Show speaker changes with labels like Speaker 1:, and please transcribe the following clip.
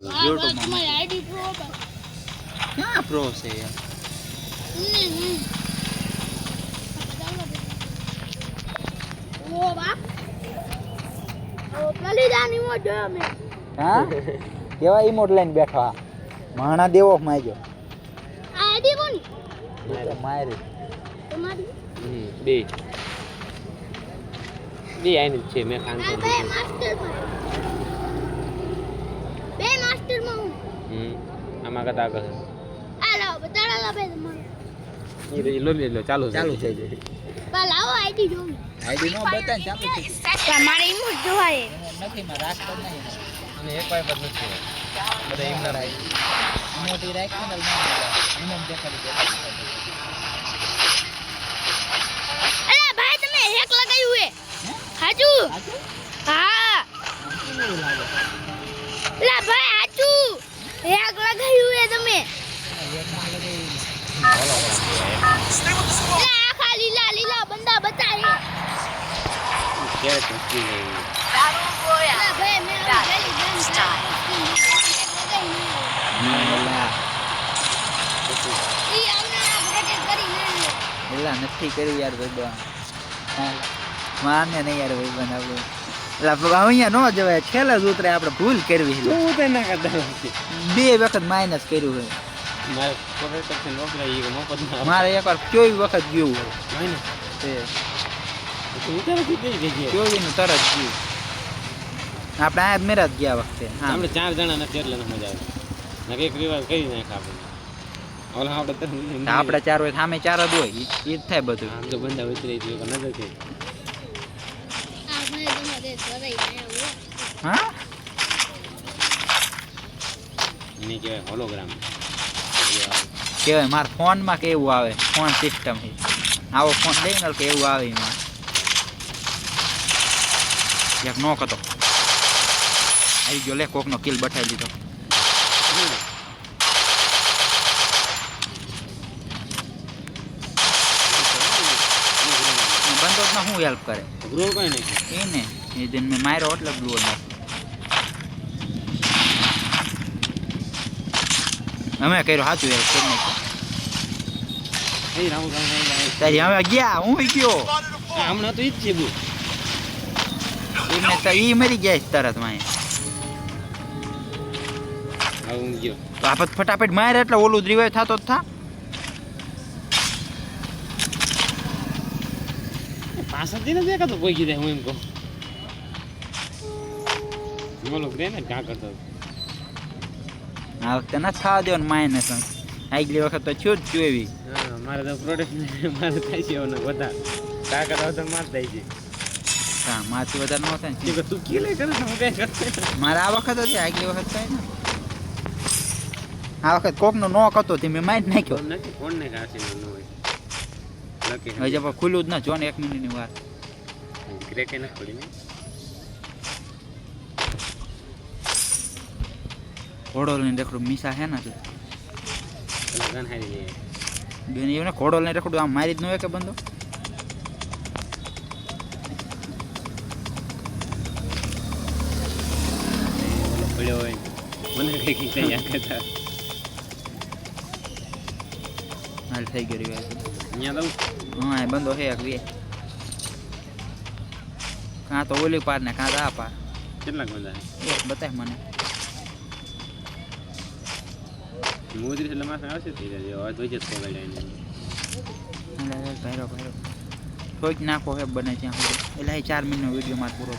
Speaker 1: YouTube માં ID pro ક્યાં pro છે યાર ઓ બાપ ઓ કલીદાની મો જો મે
Speaker 2: હા કેવા ઈમોટ લઈને બેઠા માણા દેવો માજો
Speaker 1: આઈડી કોની
Speaker 2: મારી
Speaker 1: તમારી
Speaker 3: બે આઈને છે મે કાન પર
Speaker 1: બે માસ્ટર માં
Speaker 3: આમાં કતા આગળ
Speaker 1: આલો બતાડા લા બે તમારો
Speaker 3: ઈ લો ચાલુ
Speaker 2: ચાલુ થઈ જાય
Speaker 1: બા લાવો આઈડી જો
Speaker 2: આઈડી નો બતાન ચાલુ થઈ
Speaker 1: તમારે ઈમોટ જોવાય
Speaker 2: નથી માં રાખતો નહીં
Speaker 3: અને એક વાય પર નથી બધા એમના રાઈ
Speaker 2: મોટી રાખી ને ઇમોટ દેખાડી
Speaker 1: અરે ભાઈ તમે હેક લગાવ્યું હે હાચુ હા લા ભાઈ હાચુ હેક લગાવ્યું હે તમે લા આખા લીલા લીલા બંદા બતાય
Speaker 3: ક્યારે પહોંચી ગઈ
Speaker 1: લા ભાઈ મે પેલી ગેમ ઈ આમના ભેટે કરીને
Speaker 2: એલા નથી કર્યું યાર ભાઈ માને નહીં યાર ભાઈ બનાવું એટલે અહીંયા નો જવાય છેલ્લે જ ઉતરે આપણે ભૂલ કરવી છે
Speaker 3: હું તો ના કરતા
Speaker 2: બે વખત માઇનસ કર્યું છે
Speaker 3: મારે પ્રોટેક્શન વપરાય ઈ મફત ના
Speaker 2: મારે એકવાર ચોવી વખત ગયું હોય
Speaker 3: હોય ને
Speaker 2: તે
Speaker 3: તો ઉતારથી દઈ દેજે
Speaker 2: ચોવી નું તરત ગયું આપણે આ મેરા જ ગયા વખતે હા
Speaker 3: આપણે 4 જણા નથી એટલે મજા આવે નકે એક રિવાજ કરી નાખ આપણે ઓલા
Speaker 2: આપણે ચાર હોય સામે ચાર જ હોય ઈ જ થાય બધું
Speaker 3: આમ તો બંદા ઉતરી ગયો નજર છે
Speaker 1: આ ભાઈ તમારે ધરાઈ ગયા
Speaker 2: હા
Speaker 3: એને કહેવાય હોલોગ્રામ
Speaker 2: કેવાય મારા ફોનમાં કેવું આવે ફોન સિસ્ટમ છે આવો ફોન લઈને કે એવું આવે એમાં એક નો કતો આવી ગયો લે કોકનો કિલ બઠાઈ દીધો બંદો માં શું હેલ્પ કરે
Speaker 3: ગ્રો કોઈ નહીં
Speaker 2: એને એ દિન મેં માર્યો એટલે ગ્લો ને અમે કર્યો સાચું હેલ્પ કરી નાખ્યું
Speaker 3: એ રામ
Speaker 2: તારી હવે ગયા હું ગયો
Speaker 3: હમણાં તો ઈ જ છે બુ
Speaker 2: એમને તો ઈ મરી ગયા છે તરત માં
Speaker 3: આવું ગયો
Speaker 2: તો આ ફટાફટ મારે એટલે ઓલું રિવાઇવ થતો જ થા
Speaker 3: પાછળથી નથી દેખાતો કોઈ કીધે હું એમ કહું બોલો રે ને ક્યાં કરતો
Speaker 2: આ વખતે ના થવા દેવાનું માઇનસ આગલી વખત તો છું જ જોઈ
Speaker 3: હા મારે તો પ્રોડક્ટ મારે થાય છે એનો બધા કા કરવા તો માર થાય છે
Speaker 2: હા માથી વધારે ન થાય ને
Speaker 3: કે તું કેલે કરે હું કઈ કરતો
Speaker 2: મારે આ વખત જ આગલી વખત થાય ને આ વખત કોકનો નોક હતો તે મેં માઇન્ડ નાખ્યો
Speaker 3: ફોન નથી ફોન ને કાશે ન હોય લકી
Speaker 2: હજી પણ ખુલ્લું જ ના જો ને 1 મિનિટની વાર
Speaker 3: ક્રેક ન પડી ને
Speaker 2: ઘોડો લઈને રખડું મીસા હે ના
Speaker 3: ગન હારી લે
Speaker 2: બેન એને ઘોડો લઈને રખડું આમ મારી જ ન હોય કે બંદો
Speaker 3: પડ્યો હોય મને કઈ કઈ તૈયાર કરતા
Speaker 2: હાલ થઈ ગયો રિવાઇવ
Speaker 3: અહીંયા તો
Speaker 2: હા એ બંદો હે એક વે કાં તો ઓલી પાર ને કાં તો આ પાર
Speaker 3: કેટલાક બંદા
Speaker 2: એક બતાય મને
Speaker 3: મોદરી એટલે માથે આવશે થઈ જાય અવાજ વચ્ચે જ પકડાય ને
Speaker 2: ભાઈરો ભાઈરો થોઈક નાખો હે બને ત્યાં સુધી એટલે 4 મિનિટનો વિડીયો માર પૂરો